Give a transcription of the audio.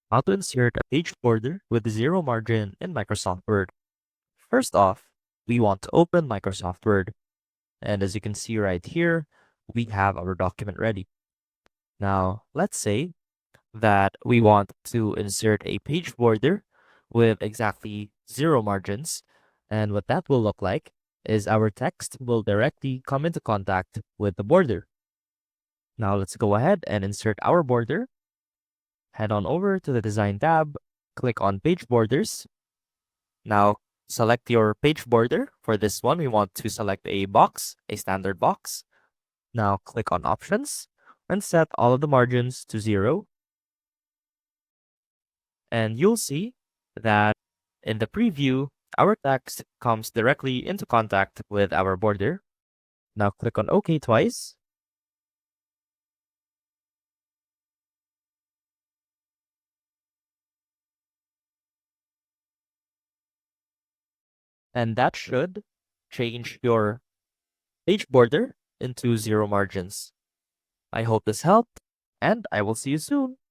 How to insert a page border with zero margin in Microsoft Word. First off, we want to open Microsoft Word. And as you can see right here, we have our document ready. Now, let's say that we want to insert a page border with exactly zero margins. And what that will look like is our text will directly come into contact with the border. Now let's go ahead and insert our border. Head on over to the Design tab, click on Page Borders. Now select your page border. For this one, we want to select a box, a standard box. Now click on Options and set all of the margins to 0. And you'll see that in the preview, our text comes directly into contact with our border. Now click on OK twice. And that should change your page border into zero margins. I hope this helped, and I will see you soon.